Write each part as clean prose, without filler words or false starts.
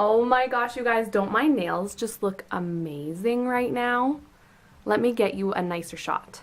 Oh my gosh, you guys, don't my nails just look amazing right now? Let me get you a nicer shot.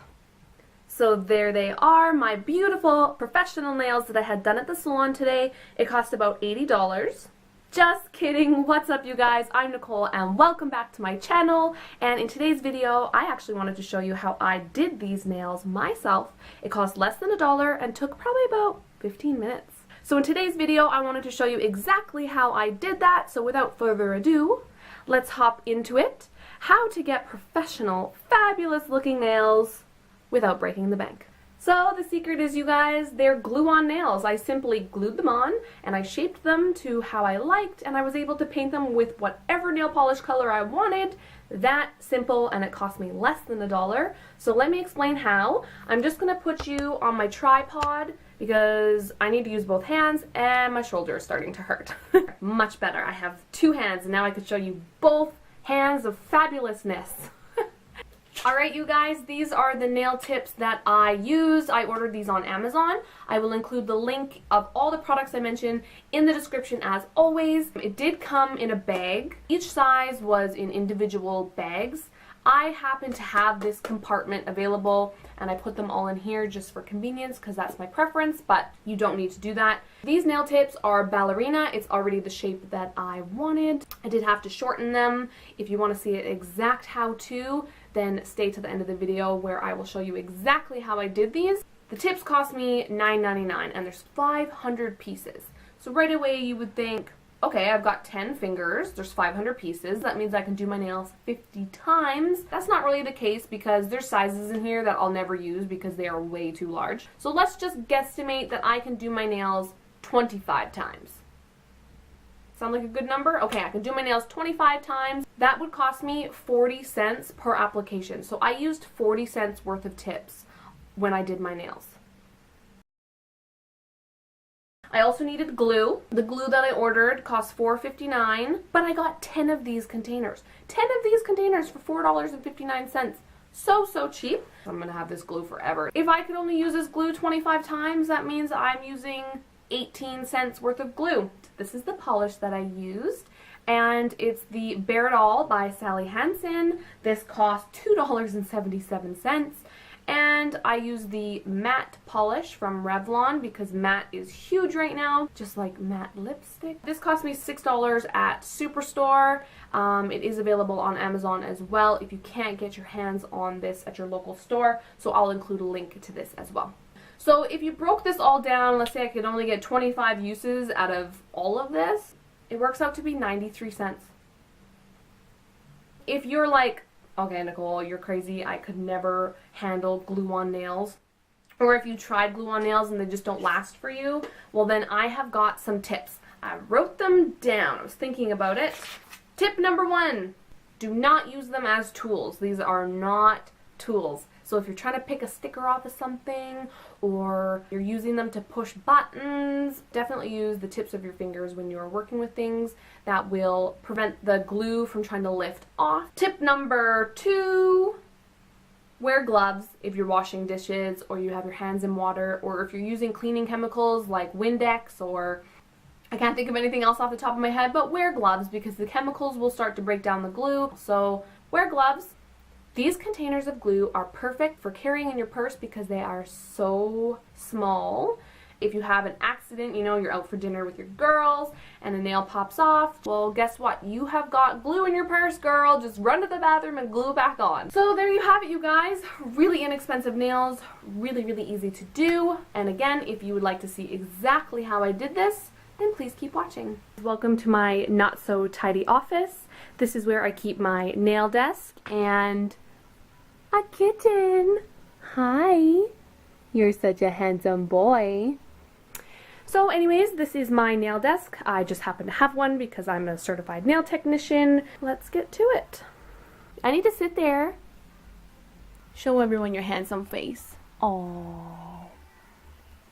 So there they are, my beautiful professional nails that I had done at the salon today. It cost about $80. Just kidding. What's up, you guys? I'm Nicole and welcome back to my channel. And in today's video, I actually wanted to show you how I did these nails myself. It cost less than $1 and took probably about 15 minutes. So in today's video, I wanted to show you exactly how I did that. So without further ado, let's hop into it. How to get professional, fabulous looking nails without breaking the bank. So the secret is, you guys, they're glue-on nails. I simply glued them on and I shaped them to how I liked, and I was able to paint them with whatever nail polish color I wanted. That simple, and it cost me less than $1. So let me explain how. I'm just gonna put you on my tripod because I need to use both hands and my shoulder is starting to hurt. Much better. I have two hands and now I could show you both hands of fabulousness. Alright, you guys, these are the nail tips that I used. I ordered these on Amazon. I will include the link of all the products I mentioned in the description as always. It did come in a bag. Each size was in individual bags. I happen to have this compartment available and I put them all in here just for convenience because that's my preference, but you don't need to do that. These nail tips are Ballerina. It's already the shape that I wanted. I did have to shorten them. If you want to see it exact how-to, then stay to the end of the video where I will show you exactly how I did these. The tips cost me $9.99 and there's 500 pieces. So right away you would think, okay, I've got 10 fingers, there's 500 pieces, that means I can do my nails 50 times. That's not really the case because there's sizes in here that I'll never use because they are way too large. So let's just guesstimate that I can do my nails 25 times. Sound like a good number? Okay, I can do my nails 25 times. That would cost me 40 cents per application. So I used 40 cents worth of tips when I did my nails. I also needed glue. The glue that I ordered cost $4.59, but I got 10 of these containers. 10 of these containers for $4.59. So cheap. I'm gonna have this glue forever. If I could only use this glue 25 times, that means I'm using 18 cents worth of glue. This is the polish that I used, and it's the Bare It All by Hansen. This cost $2.77. And I use the matte polish from Revlon because matte is huge right now, just like matte lipstick. This cost me $6 at Superstore. It is available on Amazon as well if you can't get your hands on this at your local store, so I'll include a link to this as well. So if you broke this all down, let's say I could only get 25 uses out of all of this, it works out to be 93 cents. If you're like, okay, Nicole, you're crazy, I could never handle glue-on nails, or if you tried glue-on nails and they just don't last for you, well then I have got some tips. I wrote them down. I was thinking about it. Tip number 1, do not use them as tools. These are not tools. So if you're trying to pick a sticker off of something or you're using them to push buttons, definitely use the tips of your fingers when you're working with things. That will prevent the glue from trying to lift off. Tip number 2, wear gloves if you're washing dishes or you have your hands in water, or if you're using cleaning chemicals like Windex, or I can't think of anything else off the top of my head, but wear gloves because the chemicals will start to break down the glue. So wear gloves. These containers of glue are perfect for carrying in your purse because they are so small. If you have an accident, you know, you're out for dinner with your girls and a nail pops off, well, guess what? You have got glue in your purse, girl. Just run to the bathroom and glue back on. So there you have it, you guys. Really inexpensive nails, really easy to do. And again, if you would like to see exactly how I did this, then please keep watching. Welcome to my not so tidy office. This is where I keep my nail desk and a kitten. Hi. You're such a handsome boy. So anyways, this is my nail desk. I just happen to have one because I'm a certified nail technician. Let's get to it. I need to sit there. Show everyone your handsome face. Oh,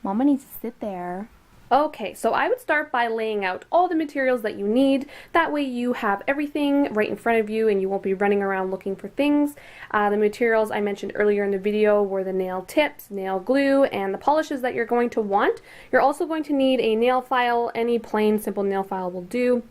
Mama needs to sit there. Okay, so I would start by laying out all the materials that you need. That way you have everything right in front of you and you won't be running around looking for things. The materials I mentioned earlier in the video were the nail tips, nail glue, and the polishes that you're going to want. You're also going to need a nail file. Any plain, simple nail file will do.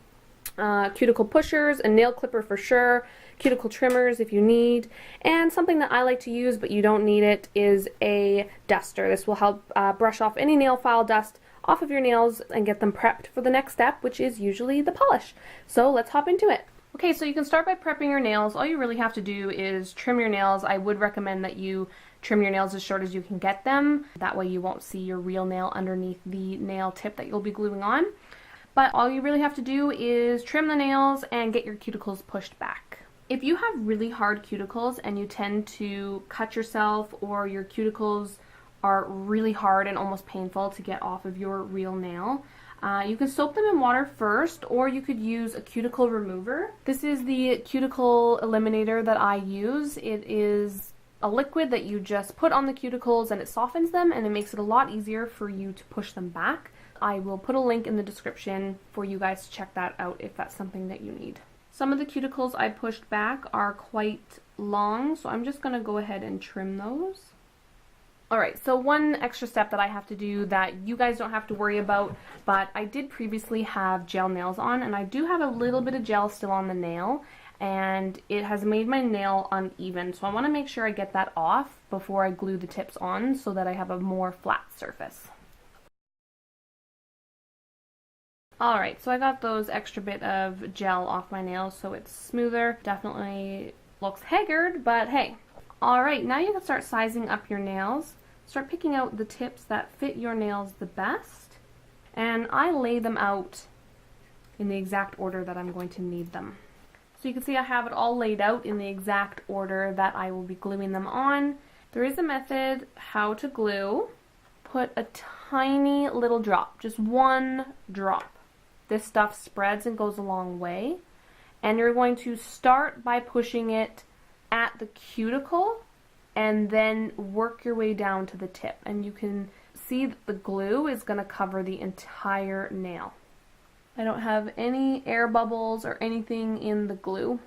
cuticle pushers, a nail clipper for sure, cuticle trimmers if you need, and something that I like to use but you don't need it is a duster. This will help brush off any nail file dust off of your nails and get them prepped for the next step, which is usually the polish. So let's hop into it. Okay, so you can start by prepping your nails. All you really have to do is trim your nails. I would recommend that you trim your nails as short as you can get them. That way you won't see your real nail underneath the nail tip that you'll be gluing on. But all you really have to do is trim the nails and get your cuticles pushed back. If you have really hard cuticles and you tend to cut yourself, or your cuticles are really hard and almost painful to get off of your real nail, you can soak them in water first, or you could use a cuticle remover. This is the Cuticle Eliminator that I use. It is a liquid that you just put on the cuticles and it softens them, and it makes it a lot easier for you to push them back. I will put a link in the description for you guys to check that out if that's something that you need. Some of the cuticles I pushed back are quite long, so I'm just going to go ahead and trim those. Alright, so one extra step that I have to do that you guys don't have to worry about, but I did previously have gel nails on, and I do have a little bit of gel still on the nail, and it has made my nail uneven, so I want to make sure I get that off before I glue the tips on so that I have a more flat surface. Alright, so I got those extra bit of gel off my nails so it's smoother. Definitely looks haggard, but hey. Alright, now you can start sizing up your nails. Start picking out the tips that fit your nails the best. And I lay them out in the exact order that I'm going to need them. So you can see I have it all laid out in the exact order that I will be gluing them on. There is a method how to glue. Put a tiny little drop, just one drop. This stuff spreads and goes a long way. And you're going to start by pushing it at the cuticle and then work your way down to the tip. And you can see that the glue is going to cover the entire nail. I don't have any air bubbles or anything in the glue.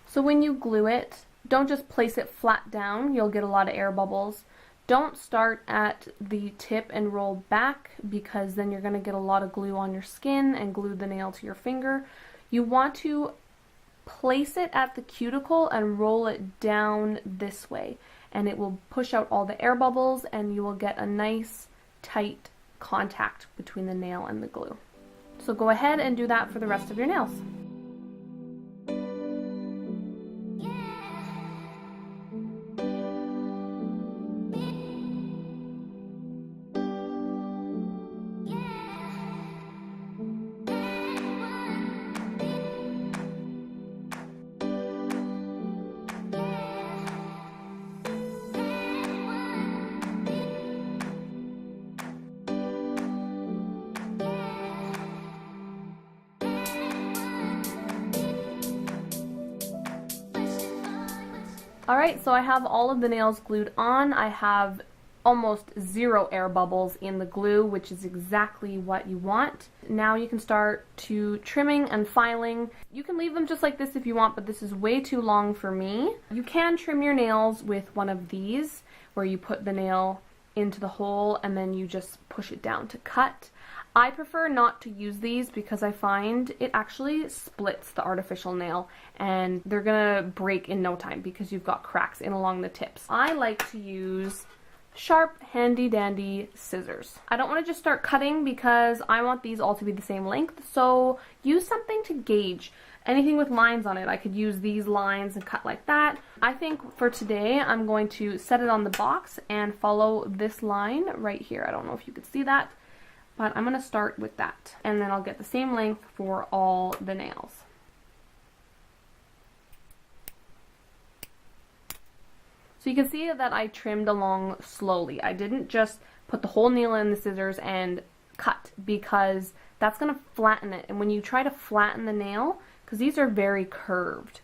So when you glue it, don't just place it flat down. You'll get a lot of air bubbles. Don't start at the tip and roll back, because then you're going to get a lot of glue on your skin and glue the nail to your finger. You want to place it at the cuticle and roll it down this way, and it will push out all the air bubbles and you will get a nice tight contact between the nail and the glue. So go ahead and do that for the rest of your nails. Alright, so I have all of the nails glued on. I have almost zero air bubbles in the glue, which is exactly what you want. Now you can start to trimming and filing. You can leave them just like this if you want, but this is way too long for me. You can trim your nails with one of these, where you put the nail into the hole and then you just push it down to cut. I prefer not to use these because I find it actually splits the artificial nail and they're gonna break in no time because you've got cracks in along the tips. I like to use sharp, handy dandy scissors. I don't want to just start cutting because I want these all to be the same length, so use something to gauge. Anything with lines on it, I could use these lines and cut like that. I think for today I'm going to set it on the box and follow this line right here. I don't know if you could see that, but I'm going to start with that, and then I'll get the same length for all the nails. So you can see that I trimmed along slowly. I didn't just put the whole nail in the scissors and cut, because that's going to flatten it. And when you try to flatten the nail, because these are very curved,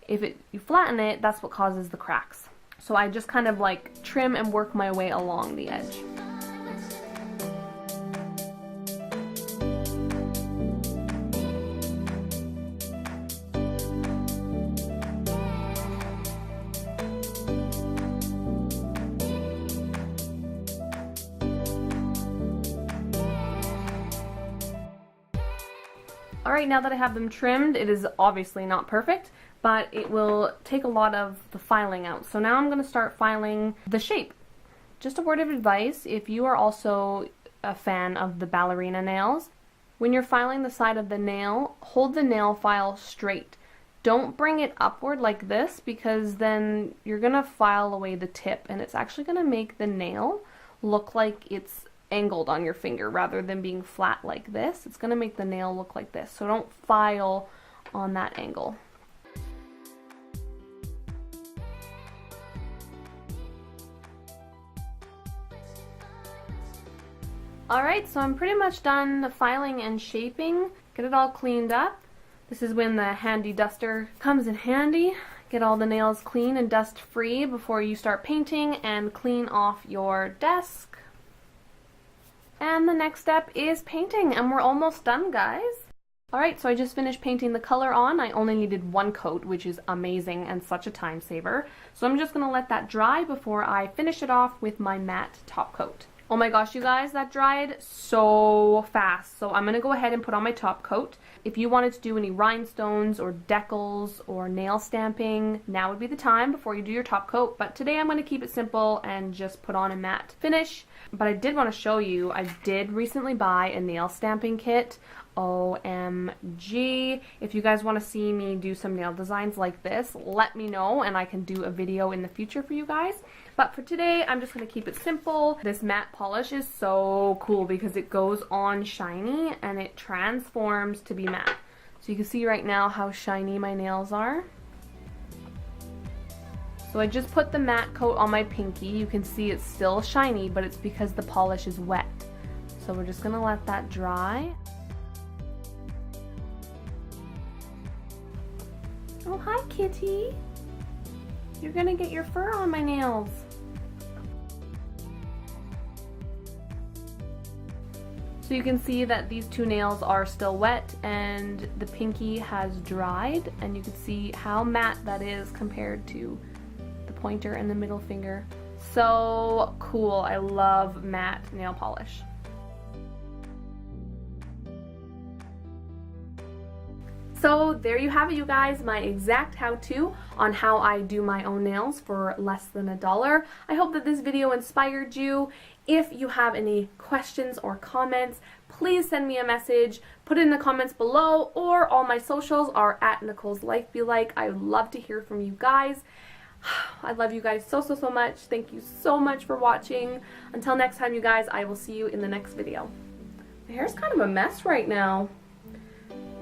if you flatten it, that's what causes the cracks. So I just kind of like trim and work my way along the edge. Alright, now that I have them trimmed, it is obviously not perfect, but it will take a lot of the filing out. So now I'm going to start filing the shape. Just a word of advice, if you are also a fan of the ballerina nails, when you're filing the side of the nail, hold the nail file straight. Don't bring it upward like this, because then you're going to file away the tip, and it's actually going to make the nail look like it's angled on your finger rather than being flat like this. It's going to make the nail look like this, so don't file on that angle. Alright, so I'm pretty much done the filing and shaping. Get it all cleaned up. This is when the handy duster comes in handy. Get all the nails clean and dust free before you start painting, and clean off your desk. And the next step is painting, and we're almost done, guys. Alright, so I just finished painting the color on. I only needed one coat, which is amazing and such a time saver. So I'm just going to let that dry before I finish it off with my matte top coat. Oh my gosh, you guys, that dried so fast. So I'm going to go ahead and put on my top coat. If you wanted to do any rhinestones or decals or nail stamping, now would be the time before you do your top coat. But today I'm going to keep it simple and just put on a matte finish. But I did want to show you, I did recently buy a nail stamping kit. OMG. If you guys want to see me do some nail designs like this, let me know and I can do a video in the future for you guys. But for today, I'm just going to keep it simple. This matte polish is so cool because it goes on shiny and it transforms to be matte. So you can see right now how shiny my nails are. So I just put the matte coat on my pinky. You can see it's still shiny, but it's because the polish is wet. So we're just going to let that dry. Oh, hi, kitty. You're gonna get your fur on my nails. So you can see that these two nails are still wet and the pinky has dried, and you can see how matte that is compared to the pointer and the middle finger. So cool. I love matte nail polish. So there you have it, you guys, my exact how-to on how I do my own nails for less than $1. I hope that this video inspired you. If you have any questions or comments, please send me a message, put it in the comments below, or all my socials are at Nicole's Life Be Like. I would love to hear from you guys. I love you guys so much. Thank you so much for watching. Until next time, you guys, I will see you in the next video. My hair's kind of a mess right now.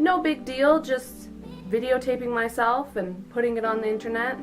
No big deal, just videotaping myself and putting it on the internet.